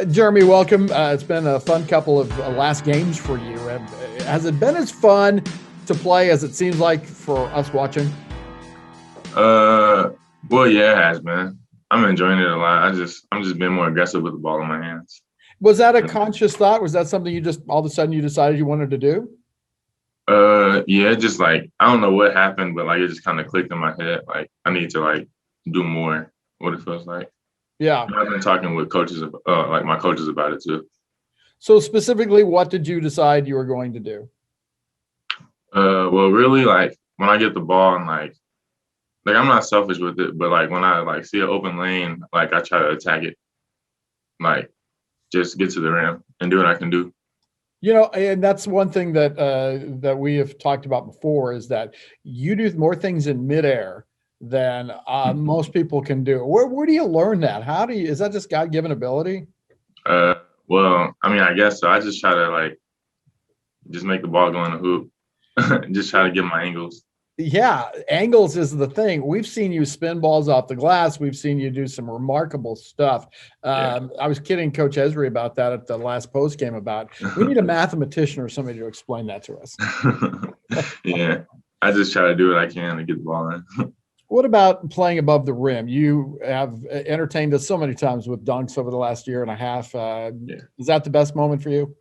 Jeremy, welcome. It's been a fun couple of last games for you. Has it been as fun to play as it seems like for us watching? Uh, well, yeah, it has been. I'm enjoying it a lot. I'm just being more aggressive with the ball in my hands. Was that a conscious thought? Was that something you just all of a sudden you decided you wanted to do? Yeah, just like I don't know what happened, but like it just kind of clicked in my head. Like I need to like do more. What it feels like. Yeah. And I've been talking with coaches, like my coaches about it too. So specifically, what did you decide you were going to do? Well, really, like when I get the ball and like I'm not selfish with it, but like when I like see an open lane, like I try to attack it, like just get to the rim and do what I can do. And that's one thing that we have talked about before is that you do more things in midair than most people can do. Where do you learn that? Is that just God given ability? Uh, well, I mean, I guess so. I just try to like just make the ball go in the hoop. Just try to get my angles. Yeah, angles is the thing. We've seen you spin balls off the glass. We've seen you do some remarkable stuff. Yeah. I was kidding Coach Esri about that at the last post game about we need a mathematician or somebody to explain that to us. Yeah. I just try to do what I can to get the ball in. What about playing above the rim? You have entertained us so many times with dunks over the last year and a half. Yeah. Is that the best moment for you?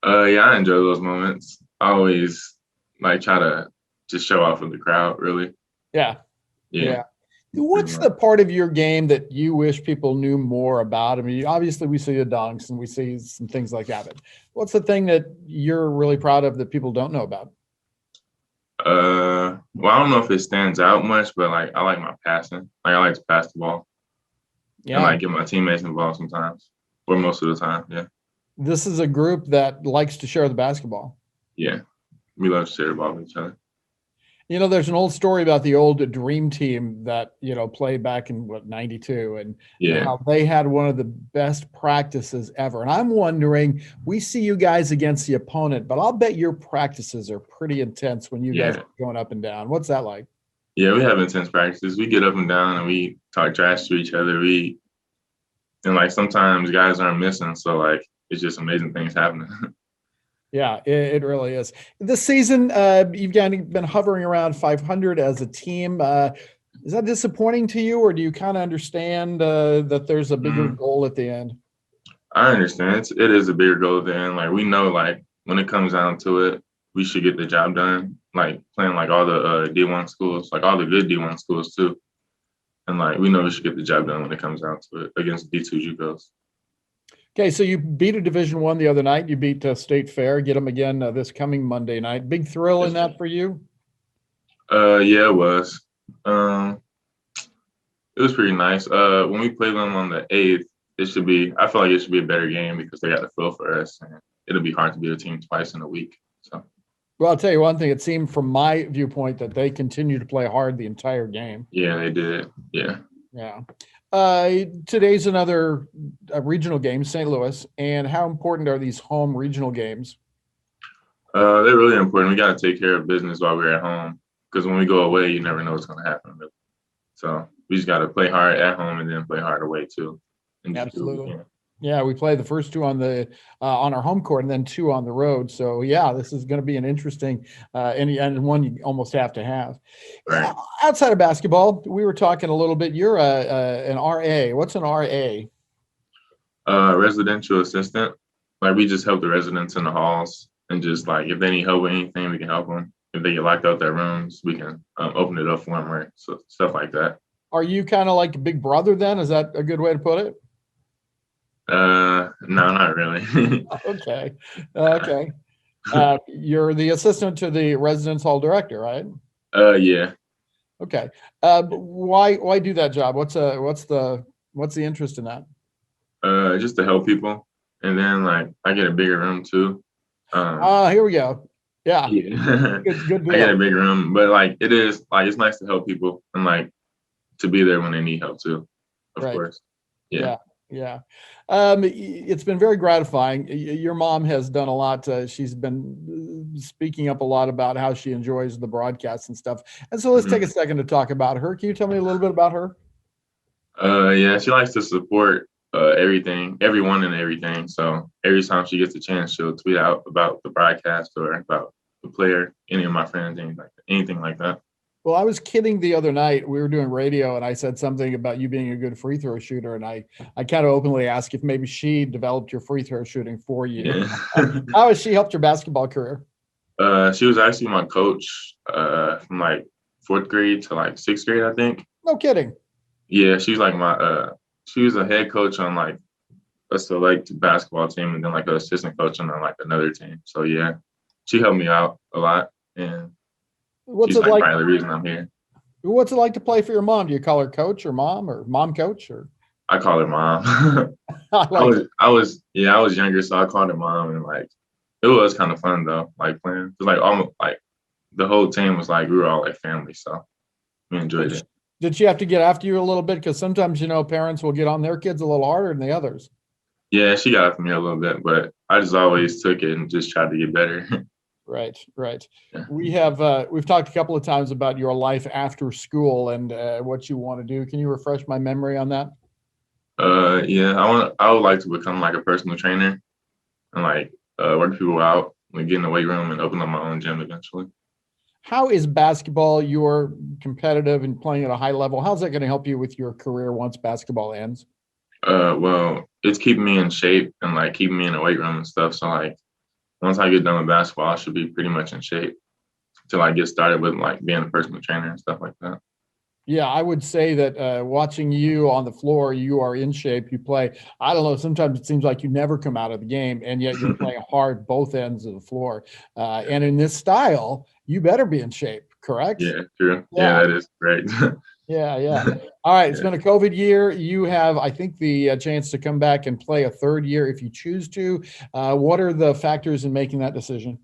Yeah, I enjoy those moments. I always like try to just show off with the crowd, really. Yeah. Yeah. Yeah. What's the part of your game that you wish people knew more about? I mean, obviously we see the dunks and we see some things like that, but what's the thing that you're really proud of that people don't know about? Well, I don't know if it stands out much, but like I like my passing. Like I like to pass the ball and Yeah. like get my teammates involved sometimes, or most of the time. Yeah. This is a group that likes to share the basketball. Yeah. We love to share the ball with each other. There's an old story about the old dream team that, played back in 92 and Yeah. how they had one of the best practices ever. And I'm wondering, we see you guys against the opponent, but I'll bet your practices are pretty intense when you guys Yeah. are going up and down. What's that like? Yeah, we have intense practices. We get up and down and we talk trash to each other. And like sometimes guys aren't missing, so like it's just amazing things happening. Yeah, it really is. This season, you've been hovering around 500 as a team. Is that disappointing to you, or do you kind of understand that there's a bigger Mm, goal at the end? I understand it is a bigger goal at the end. Like we know, like when it comes down to it, we should get the job done. Like playing like all the D1 schools, like all the good D1 schools too. And like we know we should get the job done when it comes down to it against D2 JUCOs. Okay, so you beat a Division One the other night. You beat State Fair. Get them again this coming Monday night. Big thrill in Yes, that for you. yeah, it was. Um, it was pretty nice. When we play them on the 8th, it should be. I feel like it should be a better game because they got to fill for us, and it'll be hard to beat a team twice in a week. So Well, I'll tell you one thing. It seemed from my viewpoint that they continue to play hard the entire game. yeah, they did. Yeah. Yeah. Today's another regional game, St. Louis. And how important are these home regional games? They're really important. We got to take care of business while we're at home because when we go away, you never know what's going to happen. Really. So we just got to play hard at home and then play hard away too. And just do what we Absolutely. can. Yeah, we play the first two on our home court and then two on the road. So yeah, this is going to be an interesting and one you almost have to have. Right. Outside of basketball, we were talking a little bit. You're an RA. What's an RA? Residential assistant. Like we just help the residents in the halls and just like if they need help with anything, we can help them. If they get locked out their rooms, we can open it up for them, right? So stuff like that. Are you kind of like a big brother then? Is that a good way to put it? No, not really. Okay. Okay. You're the assistant to the residence hall director, right? Yeah. Okay. Why do that job? What's the interest in that? Just to help people, and then like I get a bigger room too. Here we go. Yeah. Yeah. Good I get a deal. bigger room, but like it is like it's nice to help people and like to be there when they need help too. Of Right. course. Yeah. Yeah. Yeah. It's been very gratifying. Your mom has done a lot. She's been speaking up a lot about how she enjoys the broadcasts and stuff. And so let's take a second to talk about her. Can you tell me a little bit about her? Yeah. She likes to support everyone and everything. So every time she gets a chance, she'll tweet out about the broadcast or about the player, any of my friends, anything like that. Well, I was kidding the other night. We were doing radio and I said something about you being a good free throw shooter. And I kind of openly asked if maybe she developed your free throw shooting for you. Yeah. How has she helped your basketball career? She was actually my coach from like fourth grade to like sixth grade, I think. No kidding. Yeah, she's like she was a head coach on like a select basketball team and then like an assistant coach on like another team. So yeah, she helped me out a lot and What's she's it like like? part of the reason I'm here. What's it like to play for your mom? Do you call her coach or mom coach or? I call her mom. I like it. I was younger, so I called her mom and like it was kind of fun though, like playing. Cause like almost like the whole team was like we were all like family, so we enjoyed it. Did she have to get after you a little bit? Because sometimes, parents will get on their kids a little harder than the others. Yeah, she got after me a little bit, but I just always took it and just tried to get better. Right. Yeah. We've talked a couple of times about your life after school and what you want to do. Can you refresh my memory on that? Yeah, I would like to become like a personal trainer and like work people out, like get in the weight room and open up my own gym eventually. How is basketball, you're competitive and playing at a high level? How's that going to help you with your career once basketball ends? Well, it's keeping me in shape and like keeping me in the weight room and stuff. So like once I get done with basketball, I should be pretty much in shape till I get started with like being a personal trainer and stuff like that. Yeah, I would say that watching you on the floor, you are in shape. You play, I don't know, sometimes it seems like you never come out of the game, and yet you're playing hard both ends of the floor. And in this style, you better be in shape, correct? Yeah, true. Yeah. Yeah, that is great. Yeah. All right. It's Yeah. been a COVID year. You have, I think, the chance to come back and play a third year if you choose to. What are the factors in making that decision?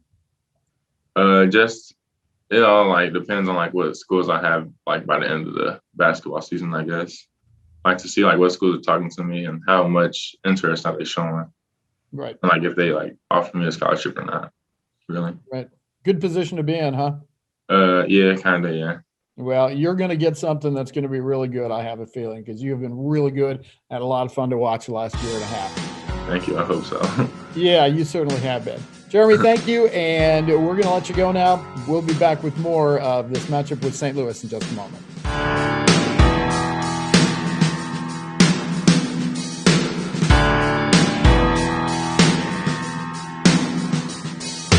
Just it all like depends on like what schools I have like by the end of the basketball season, I guess. Like to see like what schools are talking to me and how much interest are they showing, Right. and like if they like offer me a scholarship or not. Really. Right. Good position to be in, huh? Yeah, kind of, yeah. Well, you're going to get something that's going to be really good, I have a feeling, because you have been really good and a lot of fun to watch the last year and a half. Thank you. I hope so. Yeah, you certainly have been. Jeremy, thank you. And we're going to let you go now. We'll be back with more of this matchup with St. Louis in just a moment.